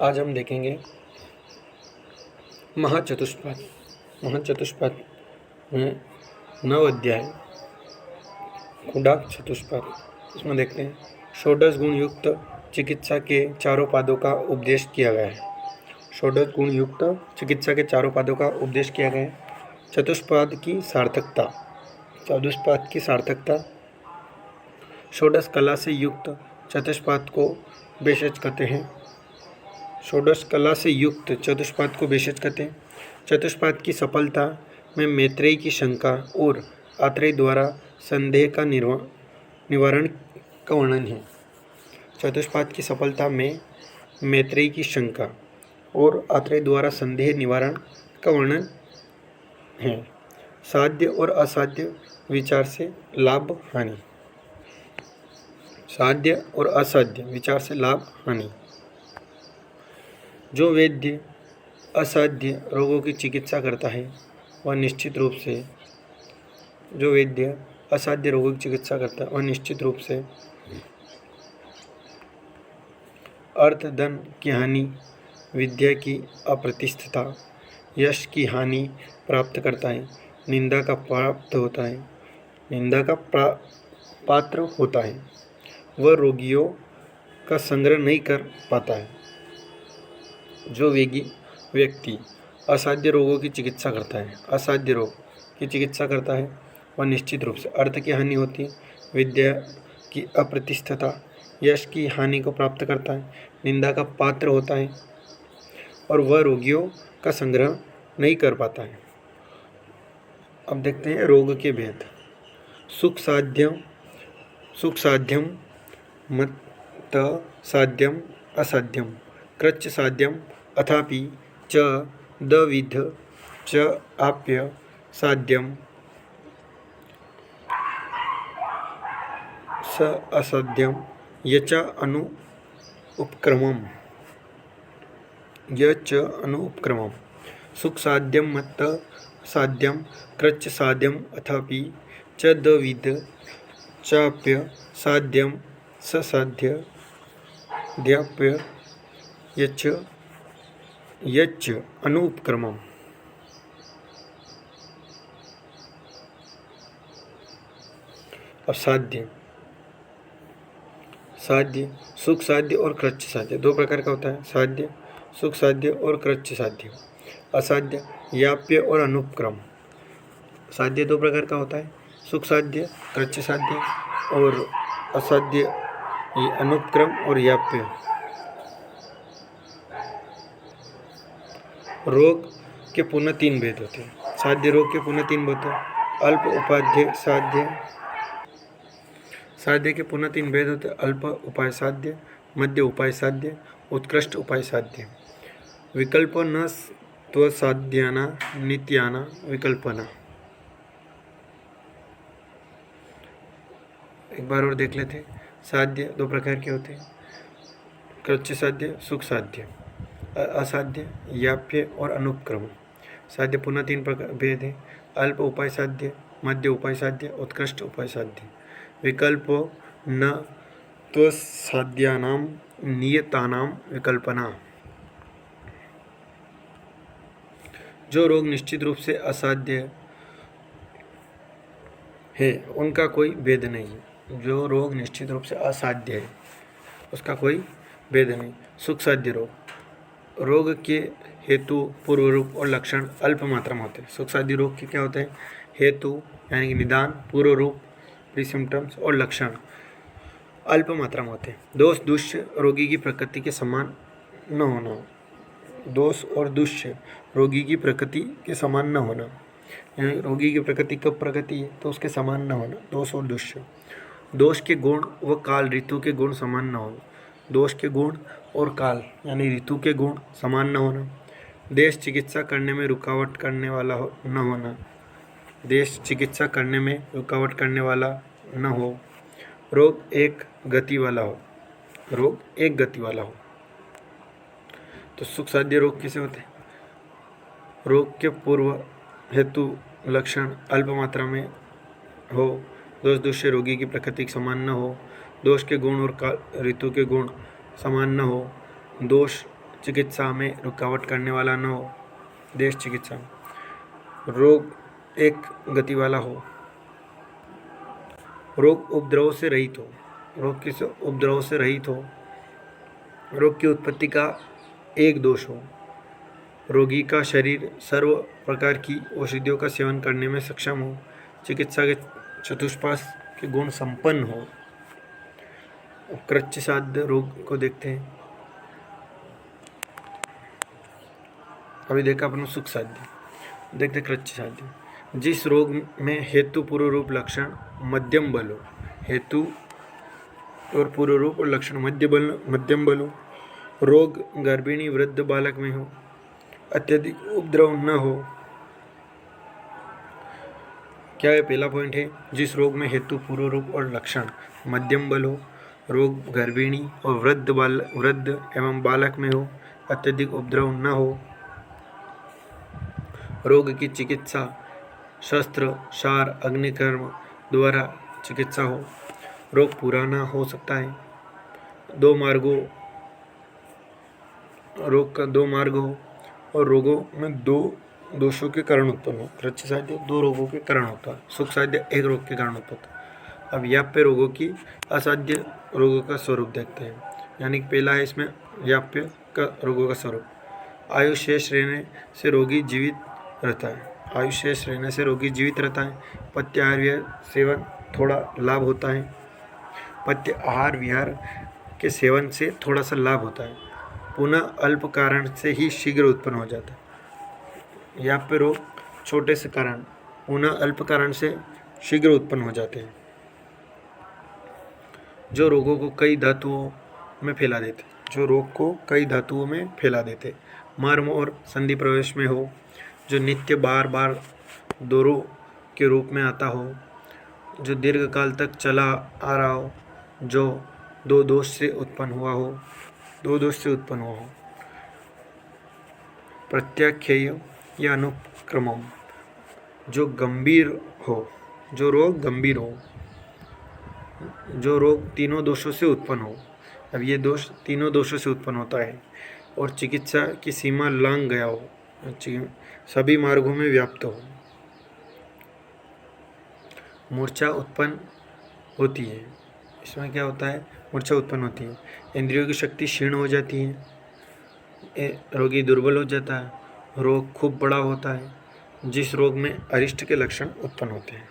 आज हम देखेंगे महाचतुष्पाद। महाचतुष्पाद में 9 अध्याय कुडाक चतुष्पाद। इसमें देखते हैं षोडश गुण युक्त चिकित्सा के चारों पादों का उपदेश किया गया है। षोडश गुण युक्त चिकित्सा के चारों पादों का उपदेश किया गया है। चतुष्पाद की सार्थकता। चतुष्पाद की सार्थकता। षोडश कला से युक्त चतुष्पाद को भेषज कहते हैं। षोडश कला से युक्त चतुष्पाद को भेषज कहते हैं। चतुष्पाद की सफलता में मैत्रेयी की शंका और आत्रेय द्वारा संदेह का निवारण का वर्णन है। चतुष्पाद की सफलता में मैत्रेयी की शंका और आत्रेय द्वारा संदेह निवारण का वर्णन है। साध्य और असाध्य विचार से लाभ हानि। साध्य और असाध्य विचार से लाभ हानि। जो वैद्य असाध्य रोगों की चिकित्सा करता है वह निश्चित रूप से अर्थ धन की हानि, विद्या की अप्रतिष्ठता, यश की हानि प्राप्त करता है, निंदा का पात्र होता है, वह रोगियों का संग्रह नहीं कर पाता है। जो व्यक्ति असाध्य रोगों की चिकित्सा करता है, असाध्य रोग की चिकित्सा करता है, वह निश्चित रूप से अर्थ की हानि होती है, विद्या की अप्रतिष्ठता, यश की हानि को प्राप्त करता है, निंदा का पात्र होता है और वह रोगियों का संग्रह नहीं कर पाता है। अब देखते हैं रोग के भेद। सुख साध्यम मत साध्यम असाध्यम कृच्च साध्यम अथापि च द्विविध च आप्य साध्यम स असाध्यम यच अनु उपक्रमम्। सुख साध्यम मत साध्यम कृच्च साध्यम अथापि च द्विविध चाप्य साध्यम ससाध्याप्य यच्च अनुपक्रमम्। अब साध्य सुख साध्य और कृच्च साध्य दो प्रकार का होता है। साध्य सुख साध्य और कृच्च साध्य। असाध्य याप्य और अनुपक्रम। साध्य दो प्रकार का होता है, सुख साध्य कृच्च साध्य और असाध्य अनुपक्रम और याप्य। रोग के पुनः 3 भेद होते हैं। साध्य रोग के पुनः 3 भेद होते हैं। अल्प उपाध्य साध्य। साध्य के पुनः 3 भेद होते हैं। अल्प उपाय साध्य, मध्य उपाय साध्य, उत्कृष्ट उपाय साध्य। विकल्पना त्वसाध्याना नित्याना विकल्पना। एक बार और देख लेते हैं। साध्य 2 प्रकार के होते हैं, कृच्च साध्य, सुख साध्य। असाध्य याप्य और अनुपक्रम। साध्य पुनः 3 प्रकार भेद है। अल्प उपाय साध्य, मध्य उपाय साध्य, उत्कृष्ट उपाय साध्य। विकल्प न त्वसाध्यानां नियतानां विकल्पना। जो रोग निश्चित रूप से असाध्य है उनका कोई भेद नहीं। जो रोग निश्चित रूप से असाध्य है उसका कोई भेद नहीं। सुख साध्य रोग के हेतु, पूर्व रूप और लक्षण अल्प मात्रा में होते हैं। सुख साध्य रोग के क्या होते हैं? हेतु यानी कि निदान, पूर्व रूप प्री सिम्टम्स और लक्षण अल्प मात्रा में होते हैं। दोष दुष्य रोगी की प्रकृति के समान न होना। दोष और दुष्य रोगी की प्रकृति के समान न होना, यानी रोगी की प्रकृति कब प्रकृति है तो उसके समान न होना। दोष और दुष्य। दोष के गुण व काल ऋतु के गुण समान न होना। दोष के गुण और काल यानी ऋतु के गुण समान न होना। देश चिकित्सा करने में रुकावट करने वाला न होना। देश चिकित्सा करने में रुकावट करने वाला न हो। रोग एक गति वाला हो। तो सुख साध्य रोग कैसे होते हैं? रोग के पूर्व हेतु लक्षण अल्प मात्रा में हो। दोष दुष्य रोगी की प्रकृति समान न हो। दोष के गुण और ऋतु के गुण समान न हो। दोष चिकित्सा में रुकावट करने वाला न हो। देश चिकित्सा रोग एक गति वाला हो। रोग उपद्रव से रहित हो। रोग किस उपद्रव से रहित हो। रोग की उत्पत्ति का एक दोष हो। रोगी का शरीर सर्व प्रकार की औषधियों का सेवन करने में सक्षम हो। चिकित्सा के चतुष्पाद के गुण संपन्न हो। कृच्च साध्य रोग को देखते हैं। अभी देखा अपन सुख साध्य, देखते कृच्च साध्य। जिस रोग में हेतु पूर्व रूप लक्षण मध्यम बल हो। हेतु और पूर्व रूप और लक्षण मध्यम बल हो। रोग गर्भिणी वृद्ध बालक में हो। अत्यधिक उपद्रव न हो। क्या है पहला पॉइंट है, जिस रोग में हेतु पूर्व रूप और लक्षण मध्यम बल हो। रोग गर्भिणी और वृद्ध एवं बालक में हो। अत्यधिक उपद्रव न हो। रोग की चिकित्सा शस्त्र क्षार अग्निकर्म द्वारा चिकित्सा हो। रोग पुराना हो सकता है। रोग का दो मार्ग हो और रोगों में दो दोषों के कारण उत्पन्न हो। कृच्च साध्य दो रोगों के कारण होता है। सुख साध्य एक रोग के कारण होता है। अब व्याप्य रोगों की असाध्य रोगों का स्वरूप देखते हैं। यानी पहला है इसमें व्याप्य का रोगों का स्वरूप। आयु शेष रहने से रोगी जीवित रहता है। आयु शेष रहने से रोगी जीवित रहता है। पथ्य आहार विहार सेवन थोड़ा लाभ होता है। पथ्य आहार विहार के सेवन से थोड़ा सा लाभ होता है। पुनः अल्प कारण से ही शीघ्र उत्पन्न हो जाता है। व्याप्य रोग छोटे से कारण पुनः अल्प कारण से शीघ्र उत्पन्न हो जाते हैं, जो रोगों को कई धातुओं में फैला देते। मर्म और संधि प्रवेश में हो। जो नित्य बार बार दौरों के रूप में आता हो। जो दीर्घ काल तक चला आ रहा हो। जो दो दोष से उत्पन्न हुआ हो। प्रत्याख्येय या अनुक्रमम जो गंभीर हो। जो रोग गंभीर हो। जो रोग तीनों दोषों से उत्पन्न हो। अब ये दोष तीनों दोषों से उत्पन्न होता है और चिकित्सा की सीमा लांघ गया हो। सभी मार्गों में व्याप्त हो। मूर्छा उत्पन्न होती है। इसमें क्या होता है, मूर्छा उत्पन्न होती है। इंद्रियों की शक्ति क्षीण हो जाती है। रोगी दुर्बल हो जाता है। रोग खूब बड़ा होता है। जिस रोग में अरिष्ट के लक्षण उत्पन्न होते हैं।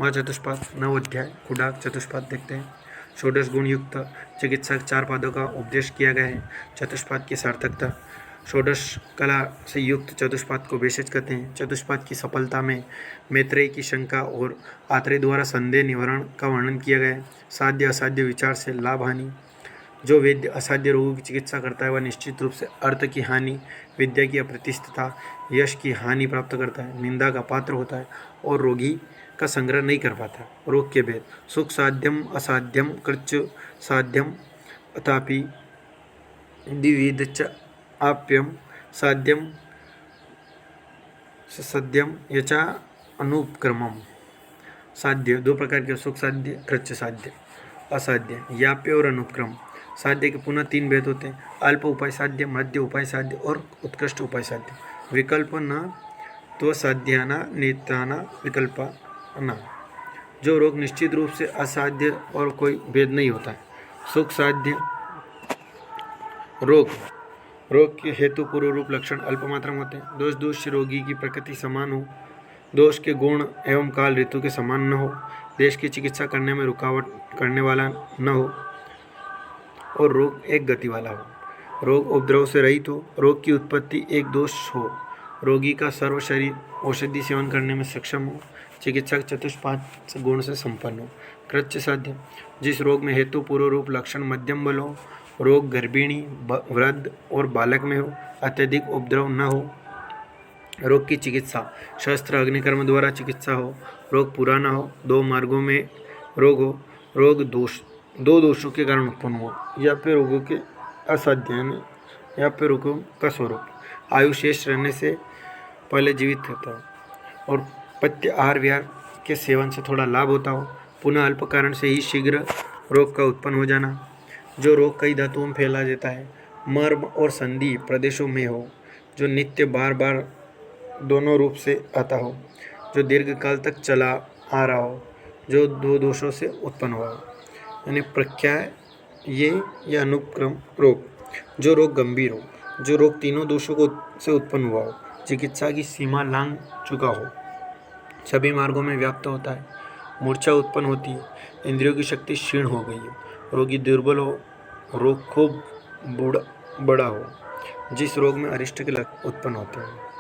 महाचतुष्पाद 9 अध्याय कुडाक चतुष्पाद देखते हैं। षोडश गुण युक्त चिकित्सा 4 पादों का उपदेश किया गया है। चतुष्पाद की सार्थकता। षोडश कला से युक्त चतुष्पाद को भेषज कहते हैं। चतुष्पाद की सफलता में मैत्रेय की शंका और आत्रेय द्वारा संदेह निवारण का वर्णन किया गया है। साध्य असाध्य विचार से लाभ हानि। जो वैद्य असाध्य रोगों की चिकित्सा करता है वह निश्चित रूप से अर्थ की हानि, विद्या की अप्रतिष्ठता, यश की हानि प्राप्त करता है, निंदा का पात्र होता है और रोगी का संग्रह नहीं कर पाता। रोग के भेद। सुख साध्यम असाध्यम कृच्च साध्यम अथापि द्विविध आप्यम साध्यम सद्यम यचा अनुपक्रमम। साध्य दो प्रकार के, सुख साध्य कृच्च साध्य। असाध्य याप्य और अनुपक्रम। साध्य के पुनः 3 भेद होते हैं। अल्प उपाय साध्य, मध्य उपाय साध्य और उत्कृष्ट उपाय साध्य। विकल्प न तो साध्याना नित्याना विकल्पना। जो रोग निश्चित रूप से असाध्य और कोई भेद नहीं होता है। सुख साध्य रोग के हेतु पूर्व रूप लक्षण अल्प मात्रा में होते हैं। दोष रोगी की प्रकृति समान हो। दोष के गुण एवं काल ऋतु के समान न हो। देश की चिकित्सा करने में रुकावट करने वाला न हो और रोग एक गति वाला हो। रोग उपद्रव से रहित हो। रोग की उत्पत्ति एक दोष हो। रोगी का सर्व शरीर औषधि सेवन करने में सक्षम हो। चिकित्सा चतुष्पाद गुण से संपन्न हो। कृच्च साध्य जिस रोग में हेतु पूर्व रूप लक्षण मध्यम बल हो। रोग गर्भिणी वृद्ध और बालक में हो। अत्यधिक उपद्रव न हो। रोग की चिकित्सा शस्त्र अग्निकर्म द्वारा चिकित्सा हो। रोग पुराना हो। 2 मार्गों में रोग हो। रोग दो दोषों के कारण उत्पन्न हो या फिर रोगों के असाध्य यानी या फिर रोगों का स्वरूप। आयु शेष रहने से पहले जीवित रहता हो और पथ्य आहार विहार के सेवन से थोड़ा लाभ होता हो। पुनः अल्प कारण से ही शीघ्र रोग का उत्पन्न हो जाना, जो रोग कई धातुओं में फैला देता है। मर्म और संधि प्रदेशों में हो, जो नित्य बार बार दोनों रूप से आता हो, जो दीर्घकाल तक चला आ रहा हो, जो दो दोषों से उत्पन्न हुआ हो। यानी प्रख्याय ये अनुक्रम रोग, जो रोग गंभीर हो, जो रोग तीनों दोषों को से उत्पन्न हुआ हो, चिकित्सा की सीमा लांघ चुका हो, सभी मार्गों में व्याप्त होता है, मूर्छा उत्पन्न होती है, इंद्रियों की शक्ति क्षीण हो गई है, रोगी दुर्बल हो, रोग खूब बड़ा हो, जिस रोग में अरिष्ट के लक्षण उत्पन्न होते हैं।